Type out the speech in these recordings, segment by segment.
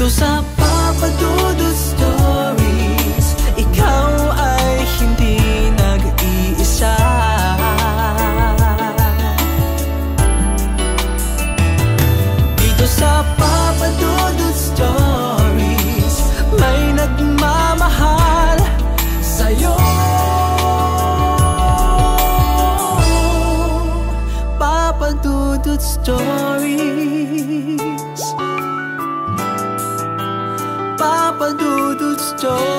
Dito sa Papa Dudut Stories, ikaw ay hindi nag-iisa. Dito sa Papa Dudut Stories, may nagmamahal sa'yo. Papa Dudut Stories, Papa Dudut Stories,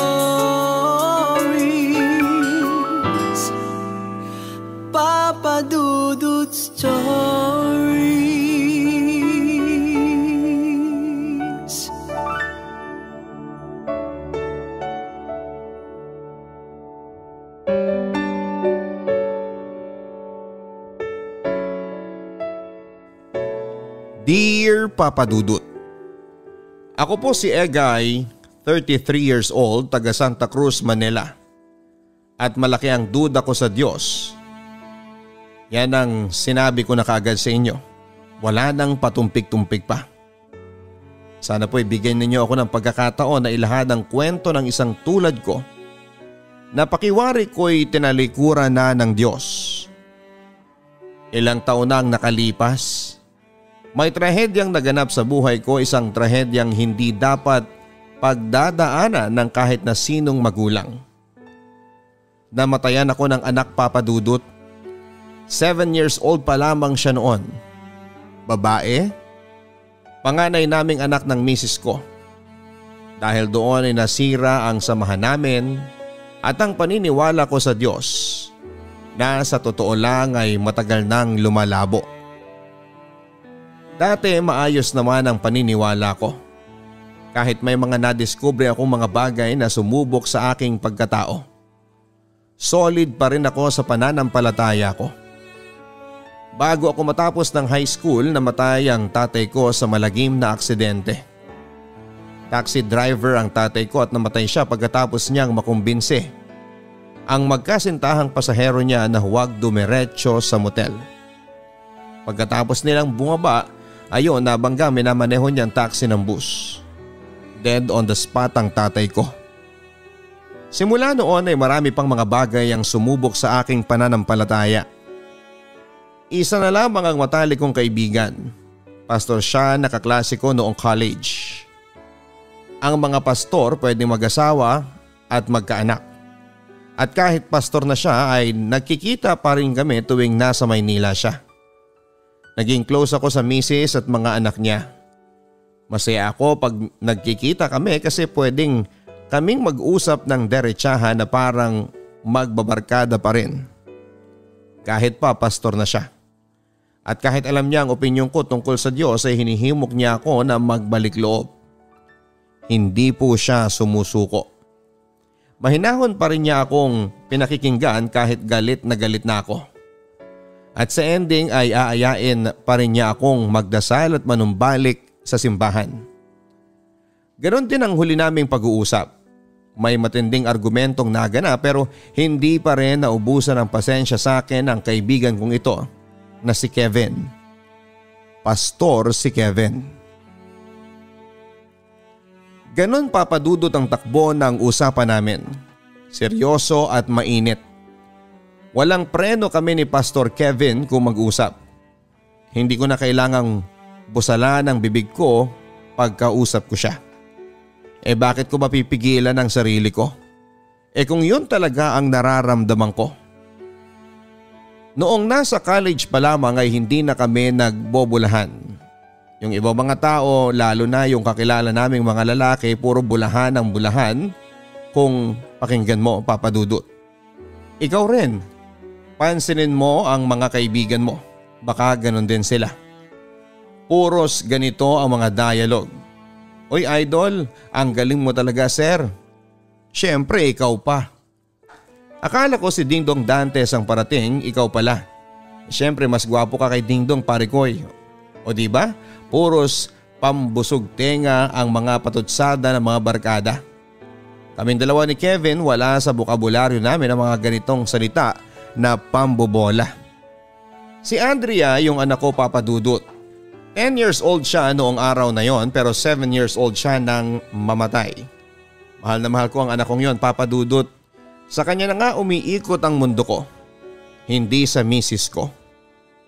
Papa Dudut Stories. Dear Papa Dudut, ako po si Egay, 33 years old, taga Santa Cruz, Manila. At malaki ang duda ko sa Diyos. Yan ang sinabi ko na kaagad sa inyo. Wala nang patumpik-tumpik pa. Sana po ibigay ninyo ako ng pagkakataon na ilahad ang kwento ng isang tulad ko na pakiwari ko'y tinalikuran na ng Diyos. Ilang taon na ang nakalipas. May trahedyang naganap sa buhay ko, isang trahedyang hindi dapat pagdadaanan ng kahit na sinong magulang. Namatayan ako ng anak, Papa Dudut. 7 years old pa lamang siya noon. Babae. Panganay naming anak ng misis ko. Dahil doon ay nasira ang samahan namin at ang paniniwala ko sa Diyos na sa totoo lang ay matagal nang lumalabo. Dati maayos naman ang paniniwala ko. Kahit may mga nadiskubre akong mga bagay na sumubok sa aking pagkatao. Solid pa rin ako sa pananampalataya ko. Bago ako matapos ng high school, namatay ang tatay ko sa malagim na aksidente. Taxi driver ang tatay ko at namatay siya pagkatapos niyang makumbinse ang magkasintahang pasahero niya na huwag dumiretso sa motel. Pagkatapos nilang bumaba, ayun, nabangga minamaneho niyang taxi ng bus. Dead on the spot ang tatay ko. Simula noon ay marami pang mga bagay ang sumubok sa aking pananampalataya. Isa na lamang ang matalik kong kaibigan. Pastor siya, nakaklase ko noong college. Ang mga pastor pwedeng mag-asawa at magkaanak. At kahit pastor na siya ay nagkikita pa rin kami tuwing nasa Maynila siya. Naging close ako sa misis at mga anak niya. Masaya ako pag nagkikita kami kasi pwedeng kaming mag-usap ng derechahan na parang magbabarkada pa rin. Kahit pa pastor na siya. At kahit alam niya ang opinyon ko tungkol sa Diyos ay hinihimok niya ako na magbalik loob. Hindi po siya sumusuko. Mahinahon pa rin niya akong pinakikinggan kahit galit na ako. At sa ending ay aayain pa rin niya akong magdasal at manumbalik sa simbahan. Ganon din ang huli naming pag-uusap. May matinding argumentong naganap pero hindi pa rin naubusan ng pasensya sa akin ang kaibigan kong ito na si Kevin. Pastor si Kevin. Ganon, Papa Dudut, ang takbo ng usapan namin. Seryoso at mainit. Walang preno kami ni Pastor Kevin kung mag-usap. Hindi ko na kailangang busalan ang bibig ko pagkausap ko siya. Bakit ko mapipigilan ang sarili ko? Kung yun talaga ang nararamdaman ko. Noong nasa college pa lamang ay hindi na kami nagbobulahan. Yung ibang mga tao, lalo na yung kakilala naming mga lalaki, puro bulahan ang bulahan kung pakinggan mo, Papa Dudut. Ikaw rin, pansinin mo ang mga kaibigan mo. Baka ganon din sila. Puros ganito ang mga dialogue. Oy idol, ang galing mo talaga sir. Siyempre ikaw pa. Akala ko si Dingdong Dantes ang parating, ikaw pala. Siyempre mas gwapo ka kay Dingdong Parikoy. O diba? Puros pambusog tenga ang mga patutsada ng mga barkada. Kaming dalawa ni Kevin wala sa bokabularyo namin ang mga ganitong salita na pambobola. Si Andrea, yung anak ko, Papa Dudut. 10 years old siya noong araw na yon pero 7 years old siya nang mamatay. Mahal na mahal ko ang anak kong yon, Papa Dudut. Sa kanya na nga umiikot ang mundo ko. Hindi sa misis ko.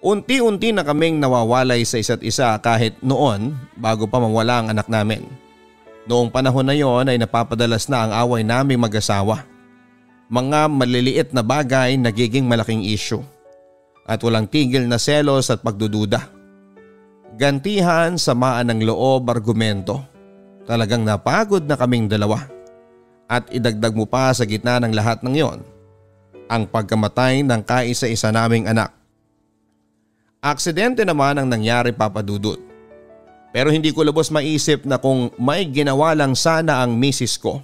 Unti-unti na kaming nawawalay sa isa't isa kahit noon bago pa mawala ang anak namin. Noong panahon na yon ay napapadalas na ang away naming mag-asawa. Mga maliliit na bagay nagiging malaking issue. At walang tigil na selos at pagdududa. Gantihan, samaan ng loob, argumento. Talagang napagod na kaming dalawa. At idagdag mo pa sa gitna ng lahat ng yon, ang pagkamatay ng kaisa-isa naming anak. Aksidente naman ang nangyari, Papa Dudut. Pero hindi ko lubos maisip na kung may ginawa lang sana ang misis ko.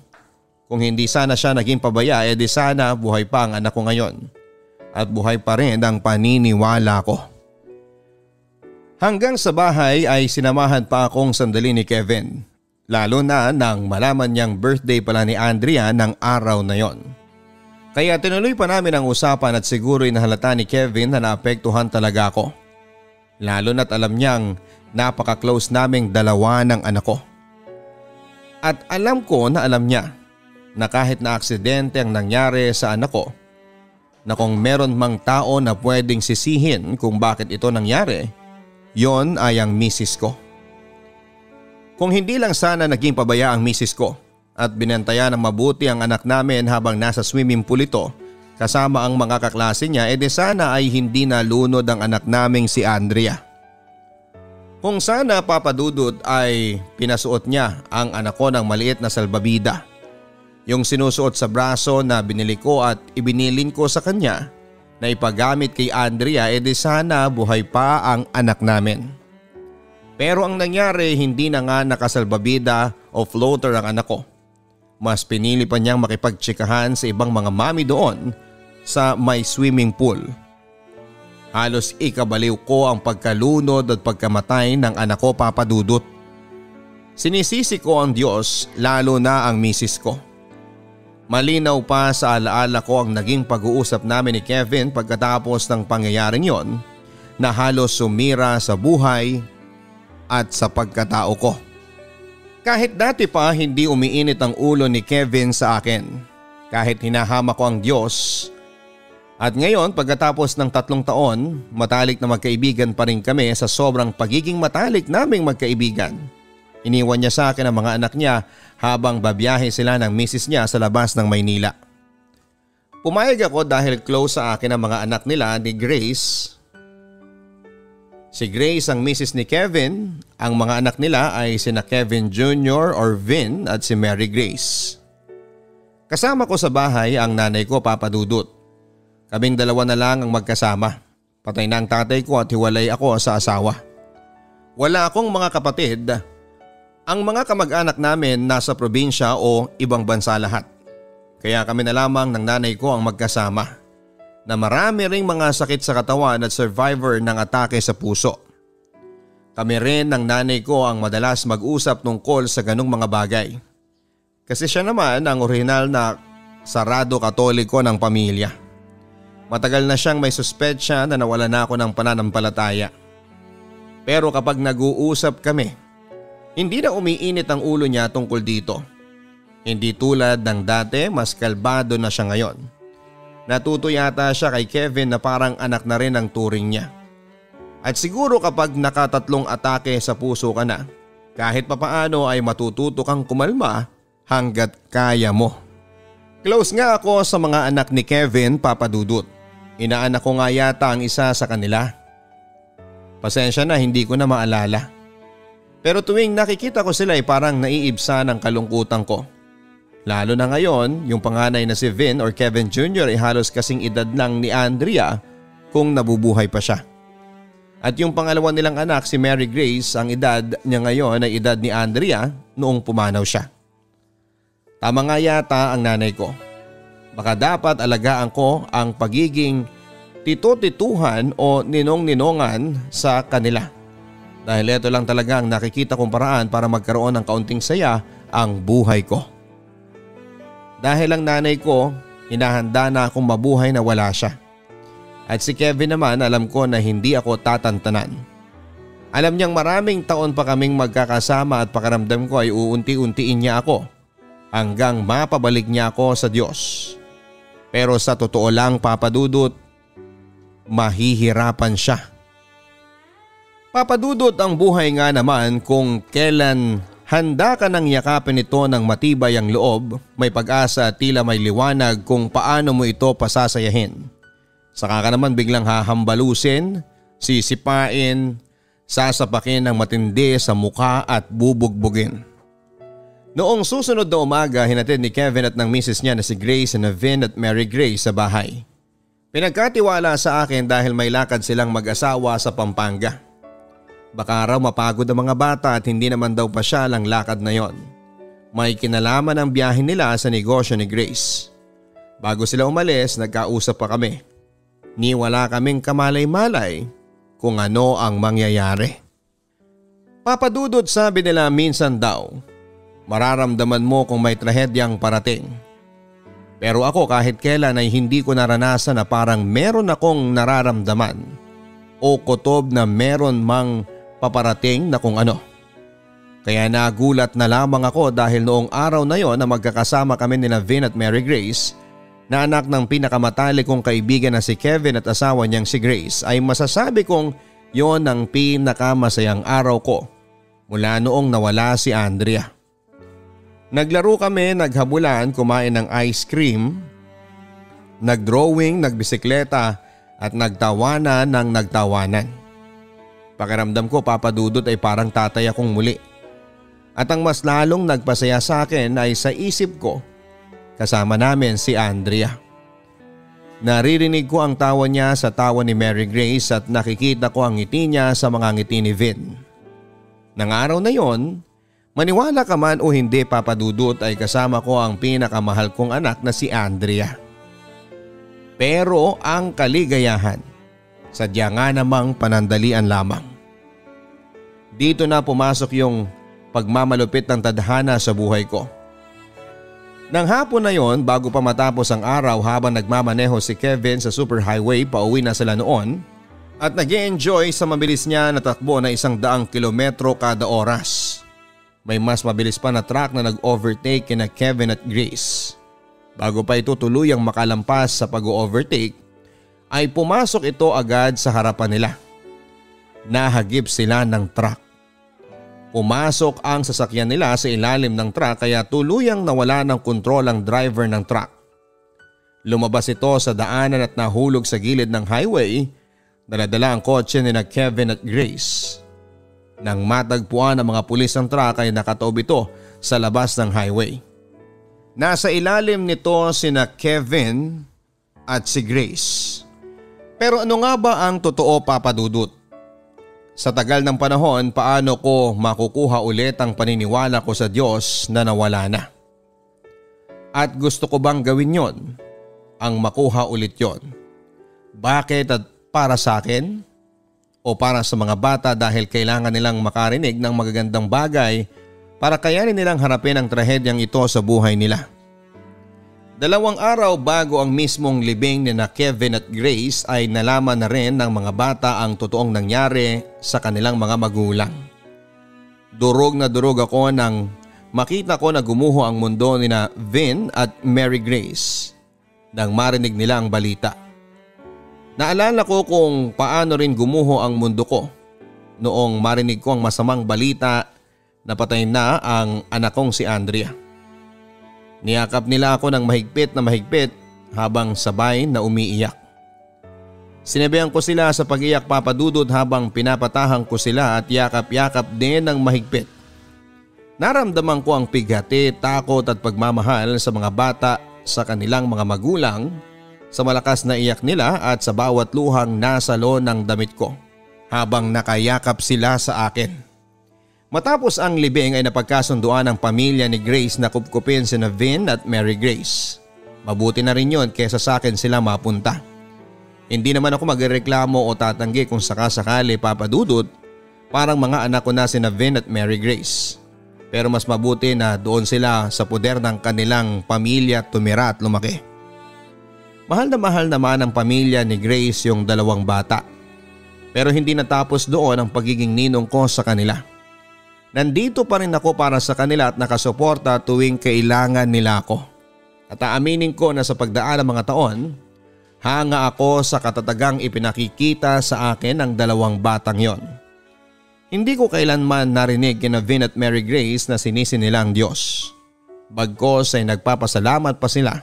Kung hindi sana siya naging pabaya, edi sana buhay pa ang anak ko ngayon. At buhay pa rin ang paniniwala ko. Hanggang sa bahay ay sinamahan pa akong sandali ni Kevin. Lalo na nang malaman niyang birthday pala ni Andrea ng araw na yon. Kaya tinuloy pa namin ang usapan at siguro'y nahalata ni Kevin na naapektuhan talaga ako. Lalo na't alam niyang napaka-close naming dalawa ng anak ko. At alam ko na alam niya na kahit na aksidente ang nangyari sa anak ko, na kung meron mang tao na pwedeng sisihin kung bakit ito nangyari, yon ay ang misis ko. Kung hindi lang sana naging pabaya ang misis ko at binantayan ng mabuti ang anak namin habang nasa swimming pool ito kasama ang mga kaklase niya, edi sana ay hindi nalunod ang anak naming si Andrea. Kung sana, Papa Dudut, ay pinasuot niya ang anak ko ng maliit na salbabida. Yung sinusuot sa braso na binili ko at ibinilin ko sa kanya na ipagamit kay Andrea, edi sana buhay pa ang anak namin. Pero ang nangyari, hindi na nga nakasalbabida o floater ang anak ko. Mas pinili pa niyang makipagtsikahan sa ibang mga mami doon sa may swimming pool. Halos ikabaliw ko ang pagkalunod at pagkamatay ng anak ko, Papa Dudut. Sinisisi ko ang Diyos, lalo na ang misis ko. Malinaw pa sa alaala ko ang naging pag-uusap namin ni Kevin pagkatapos ng pangyayaring yon na halos sumira sa buhay at sa pagkatao ko. Kahit dati pa hindi umiinit ang ulo ni Kevin sa akin. Kahit hinahama ko ang Diyos. At ngayon pagkatapos ng 3 taon, matalik na magkaibigan pa rin kami sa sobrang pagiging matalik naming magkaibigan. Iniwan niya sa akin ang mga anak niya habang babiyahe sila ng misis niya sa labas ng Maynila. Pumayag ako dahil close sa akin ang mga anak nila ni Grace. Si Grace ang misis ni Kevin, ang mga anak nila ay sina Kevin Jr. or Vin at si Mary Grace. Kasama ko sa bahay ang nanay ko, Papa Dudut. Kaming dalawa na lang ang magkasama. Patay na ang tatay ko at hiwalay ako sa asawa. Wala akong mga kapatid. Ang mga kamag-anak namin nasa probinsya o ibang bansa lahat. Kaya kami na lamang ng nanay ko ang magkasama. Na marami ring mga sakit sa katawan at survivor ng atake sa puso. Kami rin ng nanay ko ang madalas mag-usap tungkol sa ganong mga bagay. Kasi siya naman ang orihinal na sarado katoliko ng pamilya. Matagal na siyang may suspetsya na nawala na ako ng pananampalataya. Pero kapag nag-uusap kami, hindi na umiinit ang ulo niya tungkol dito. Hindi tulad ng dati, mas kalbado na siya ngayon. Natuto yata siya kay Kevin na parang anak na rin ang turing niya. At siguro kapag nakatatlong atake sa puso ka na, kahit papaano ay matututo kang kumalma hanggat kaya mo. Close nga ako sa mga anak ni Kevin, Papa Dudut. Inaanak ko nga yata ang isa sa kanila. Pasensya na, hindi ko na maalala. Pero tuwing nakikita ko sila ay parang naiibsa ng kalungkutan ko. Lalo na ngayon, yung panganay na si Vin or Kevin Jr. ay halos kasing edad lang ni Andrea kung nabubuhay pa siya. At yung pangalawa nilang anak si Mary Grace, ang edad niya ngayon ay edad ni Andrea noong pumanaw siya. Tama nga yata ang nanay ko. Baka dapat alagaan ko ang pagiging tito-tituhan o ninong-ninongan sa kanila. Dahil ito lang talaga ang nakikita kong paraan para magkaroon ng kaunting saya ang buhay ko. Dahil ang nanay ko, hinahanda na akong mabuhay na wala siya. At si Kevin naman alam ko na hindi ako tatantanan. Alam niyang maraming taon pa kaming magkakasama at pakiramdam ko ay uunti-untiin niya ako hanggang mapabalik niya ako sa Diyos. Pero sa totoo lang, Papa Dudut, mahihirapan siya. Papa Dudut, ang buhay nga naman kung kailan handa ka nang yakapin ito ng matibay ang loob, may pag-asa at tila may liwanag kung paano mo ito pasasayahin. Saka ka naman biglang hahambalusin, sisipain, sasapakin ng matindi sa mukha at bubugbugin. Noong susunod na umaga, hinatid ni Kevin at ng misis niya na si Grace na Vin at Mary Grace sa bahay. Pinagkatiwala sa akin dahil may lakad silang mag-asawa sa Pampanga. Baka raw mapagod ang mga bata at hindi naman daw pa siya lang lakad na yon. May kinalaman ang biyahe nila sa negosyo ni Grace. Bago sila umalis, nagkausap pa kami. Ni wala kaming kamalay-malay kung ano ang mangyayari. Papa Dudut, sabi nila minsan daw, mararamdaman mo kung may trahedyang parating. Pero ako kahit kailan ay hindi ko naranasan na parang meron akong nararamdaman o kutob na meron mang paparating na kung ano. Kaya nagulat na lamang ako dahil noong araw na yon na magkakasama kami nila Vin at Mary Grace, na anak ng pinakamatalik kong kaibigan na si Kevin at asawa niyang si Grace, ay masasabi kong yon ang pinakamasayang araw ko mula noong nawala si Andrea. Naglaro kami, naghabulan, kumain ng ice cream, nagdrawing, nagbisikleta at nagtawanan ng nagtawanan. Pakiramdam ko, Papa Dudut, ay parang tatay akong muli. At ang mas lalong nagpasaya sa akin ay sa isip ko, kasama namin si Andrea. Naririnig ko ang tawa niya sa tawa ni Mary Grace at nakikita ko ang ngiti niya sa mga ngiti ni Vin. Nang araw na yon, maniwala ka man o hindi, Papa Dudut, ay kasama ko ang pinakamahal kong anak na si Andrea. Pero ang kaligayahan, sadya nga namang panandalian lamang. Dito na pumasok yung pagmamalupit ng tadhana sa buhay ko. Nang hapon na yon, bago pa matapos ang araw, habang nagmamaneho si Kevin sa superhighway pauwi na sila noon at nag-e-enjoy sa mabilis niya na takbo na 100 kilometro kada oras. May mas mabilis pa na truck na nag-overtake kina Kevin at Grace. Bago pa ito tuluyang makalampas sa pag-overtake, ay pumasok ito agad sa harapan nila. Nahagip sila ng truck. Pumasok ang sasakyan nila sa ilalim ng truck kaya tuluyang nawala ng kontrol ang driver ng truck. Lumabas ito sa daanan at nahulog sa gilid ng highway. Daladala ang kotse ni Kevin at Grace. Nang matagpuan ng mga pulis ng truck ay nakataob ito sa labas ng highway. Nasa ilalim nito sina Kevin at si Grace. Pero ano nga ba ang totoo, Papa Dudut? Sa tagal ng panahon, paano ko makukuha ulit ang paniniwala ko sa Diyos na nawala na? At gusto ko bang gawin yon? Ang makuha ulit yon? Bakit at para sa akin? O para sa mga bata dahil kailangan nilang makarinig ng magagandang bagay para kayanin nilang harapin ang trahedyang ito sa buhay nila? 2 araw bago ang mismong libing ni Kevin at Grace ay nalaman na rin ng mga bata ang totoong nangyari sa kanilang mga magulang. Durog na durog ako nang makita ko na gumuho ang mundo ni Vin at Mary Grace nang marinig nila ang balita. Naalala ko kung paano rin gumuho ang mundo ko noong marinig ko ang masamang balita na patay na ang anak kong si Andrea. Niyakap nila ako ng mahigpit na mahigpit habang sabay na umiiyak. Sinabihan ko sila sa pag-iyak, Papa Dudut, habang pinapatahan ko sila at yakap-yakap din ng mahigpit. Naramdaman ko ang pighati, takot at pagmamahal sa mga bata sa kanilang mga magulang, sa malakas na iyak nila at sa bawat luhang nasalo ng damit ko habang nakayakap sila sa akin. Matapos ang libing ay napagkasunduan ng pamilya ni Grace na kupkupin sina Vin at Mary Grace. Mabuti na rin yun kesa sa akin sila mapunta. Hindi naman ako magreklamo o tatanggi kung sakasakali, Papa Dudut, parang mga anak ko na sina Vin at Mary Grace. Pero mas mabuti na doon sila sa poder ng kanilang pamilya tumira at lumaki. Mahal na mahal naman ang pamilya ni Grace yung 2 bata. Pero hindi natapos doon ang pagiging ninong ko sa kanila. Nandito pa rin ako para sa kanila at nakasuporta tuwing kailangan nila ako. At aaminin ko na sa pagdaan ng mga taon, hanga ako sa katatagang ipinakikita sa akin ng dalawang batang yon. Hindi ko kailanman narinig kina Vin at Mary Grace na sinisi nila ang Diyos. Bagkos ay nagpapasalamat pa sila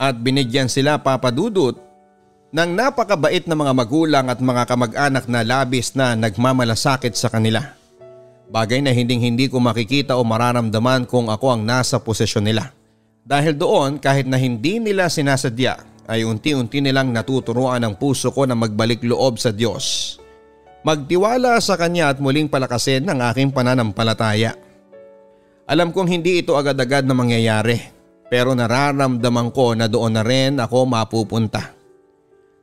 at binigyan sila, Papa Dudut, ng napakabait na mga magulang at mga kamag-anak na labis na nagmamalasakit sa kanila. Bagay na hindi ko makikita o mararamdaman kung ako ang nasa posisyon nila. Dahil doon kahit na hindi nila sinasadya ay unti-unti nilang natuturuan ang puso ko na magbalik loob sa Diyos. Magtiwala sa Kanya at muling palakasin ang aking pananampalataya. Alam kong hindi ito agad-agad na mangyayari pero nararamdaman ko na doon na rin ako mapupunta.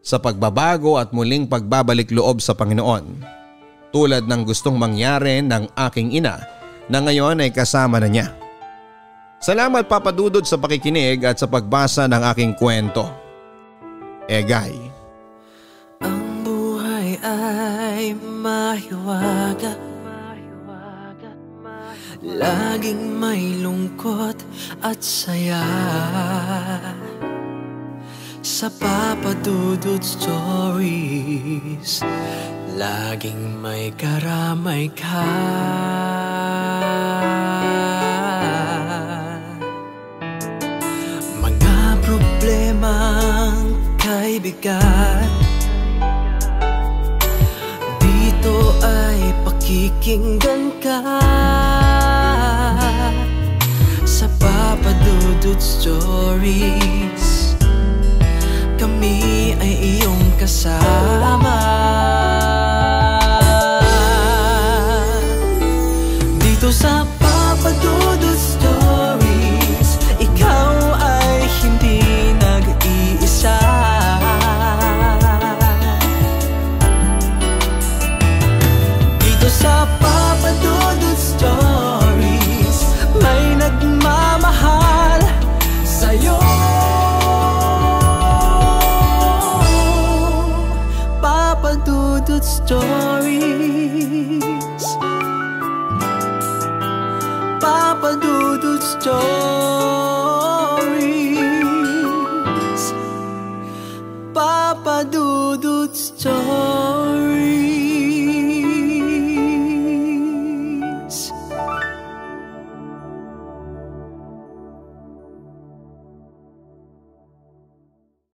Sa pagbabago at muling pagbabalik loob sa Panginoon. Tulad ng gustong mangyari ng aking ina na ngayon ay kasama na niya. Salamat Papa Dudut sa pakikinig at sa pagbasa ng aking kwento. Egay. Ang buhay ay mahiwaga, laging may lungkot at saya. Sa Papa Dudut Stories, laging may karamay ka. Mga problemang kay bigat, dito ay pakikinggan ka. Sa Papa Dudut Stories, kami ay iyong kasama. Dito sa Papa Dudut Stories, ikaw ay hindi nag-iisa. Dito sa Papa Dudut Stories, may nagmamahal sa'yo. Papa Dudut Stories, Papa Dudut Stories, Papa Dudut Stories.